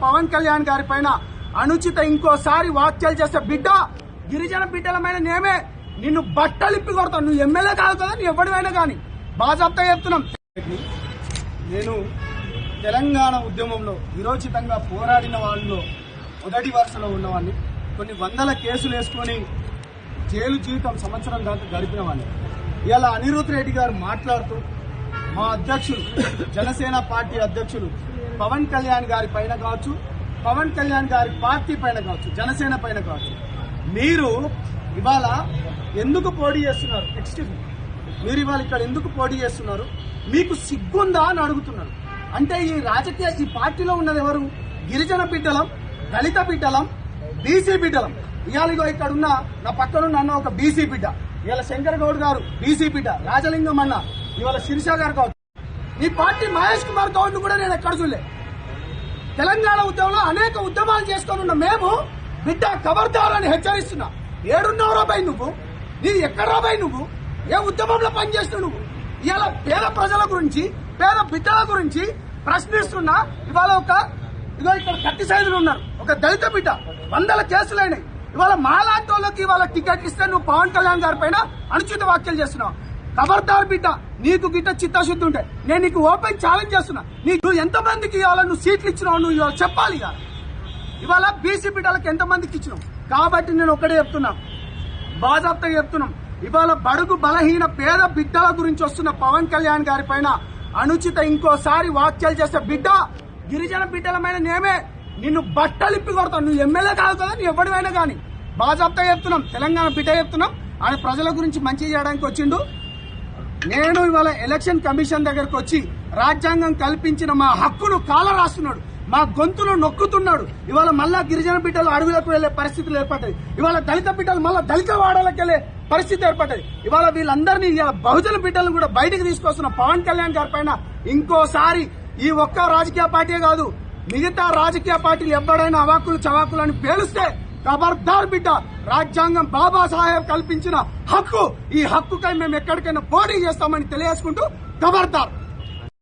పవన్ కళ్యాణ్ గారి పైన అనుచిత ఇంకోసారి వ్యాఖ్యలు చేసే బిడ్డ గిరిజన బిడ్డలమైన నేమే నిన్ను బట్టలిప్పి కొడతాను. నువ్వు ఎమ్మెల్యే కాదు కదా, నీ ఎవడివైనా కానీ బాజాప్తా చెప్తున్నాం. నేను తెలంగాణ ఉద్యమంలో విరోచితంగా పోరాడిన వాళ్ళలో మొదటి వరుసలో ఉన్నవాడిని. కొన్ని వందల కేసులు వేసుకొని జైలు జీవితం సంవత్సరం దాకా గడిపిన వాడిని. ఇలా అనిరుద్ రెడ్డి గారు మాట్లాడుతూ మా అధ్యక్షులు జనసేన పార్టీ అధ్యక్షులు పవన్ కళ్యాణ్ గారి పైన కావచ్చు, పవన్ కళ్యాణ్ గారి పార్టీ పైన కావచ్చు, జనసేన పైన కావచ్చు, మీరు ఇవాళ ఎందుకు పోటీ చేస్తున్నారు? ఎక్స్క్యూజ్ మీ, మీరు ఇవాళ ఇక్కడ ఎందుకు పోటీ చేస్తున్నారు? మీకు సిగ్గుందా అని అడుగుతున్నారు. అంటే ఈ పార్టీలో ఉన్నది ఎవరు? గిరిజన బిడ్డలం, దళిత బిడ్డలం, బీసీ బిడ్డలం. ఇవాళ ఇక్కడ ఉన్న నా పక్కనున్న అన్న ఒక బీసీ బిడ్డ, ఇవాళ శంకర్ గౌడ్ గారు బీసీ బిడ్డ, రాజలింగం అన్న, ఇవాళ శిరీష గారు కావచ్చు. ఈ పార్టీ మహేష్ కుమార్ గౌడ్ కూడా నేను ఎక్కడ చూడలే. తెలంగాణ ఉద్యమంలో అనేక ఉద్యమాలు చేసుకొని ఉన్న మేము బిడ్డ ఖబర్దార్ అని హెచ్చరిస్తున్నా. ఏడున్నావురా బై నువ్వు? నీ ఎక్కడ్రా బై నువ్వు? ఏ ఉద్యమంలో పనిచేస్తున్నావు నువ్వు? ఇవాళ పేద ప్రజల గురించి, పేద బిడ్డల గురించి ప్రశ్నిస్తున్నా. ఇవాళ ఇక్కడ కత్తి సైజులు ఉన్నారు, ఒక దళిత బిడ్డ, వందల కేసులైనాయి. ఇవాళ మాలాంటి వాళ్ళకి ఇవాళ టికెట్ ఇస్తే నువ్వు పవన్ కళ్యాణ్ గారి పైన అనుచిత వ్యాఖ్యలు చేస్తున్నావు. ఖబర్దార్ బిడ్డ, నీకు గిట్ట చిత్తశుద్ధి ఉంటే నేను నీకు ఓపెన్ ఛాలెంజ్ చేస్తున్నా. నువ్వు ఎంతమందికి ఇవాళ నువ్వు సీట్లు ఇచ్చినావు నువ్వు ఇవాళ చెప్పాలి. ఇవాళ బీసీ బిడ్డలకు ఎంతమందికి ఇచ్చినావు? కాబట్టి నేను ఒకటే చెప్తున్నా, బాజాప్తా చెప్తున్నాం. ఇవాళ బడుగు బలహీన పేద బిడ్డల గురించి వస్తున్న పవన్ కళ్యాణ్ గారి పైన అనుచిత ఇంకోసారి వ్యాఖ్యలు చేసే బిడ్డ గిరిజన బిడ్డలమైన నేమే నిన్ను బట్టలిప్పి కొడతాను. నువ్వు ఎమ్మెల్యే కాదు కదా, నీ ఎవడివైనా కానీ బాజాప్తా చెప్తున్నాం. తెలంగాణ బిడ్డ చెప్తున్నాం. ఆయన ప్రజల గురించి మంచి చేయడానికి వచ్చిండు. నేను ఇవాళ ఎలక్షన్ కమిషన్ దగ్గరకు వచ్చి రాజ్యాంగం కల్పించిన మా హక్కును కాల రాస్తున్నాడు, మా గొంతును నొక్కుతున్నాడు. ఇవాళ మళ్ళా గిరిజన బిడ్డలు అడవులకు వెళ్లే పరిస్థితులు ఏర్పడ్డాయి. ఇవాళ దళిత బిడ్డలు మళ్ళా దళిత వాడలకు వెళ్లే పరిస్థితి ఏర్పడ్డది. ఇవాళ వీళ్ళందరినీ బహుజన బిడ్డలను కూడా బయటకు తీసుకొస్తున్న పవన్ కళ్యాణ్ గారి పైన ఇంకోసారి ఈ ఒక్క రాజకీయ పార్టీ కాదు, మిగతా రాజకీయ పార్టీలు ఎవరైనా అవాకులు చవాకులు అని పేలుస్తే ఖబర్దార్ బిడ్డ, రాజ్యాంగం బాబాసాహెబ్ కల్పించిన హక్కు, ఈ హక్కుకై మేము ఎక్కడికైనా పోటీ చేస్తామని తెలియజేసుకుంటూ ఖబర్దార్.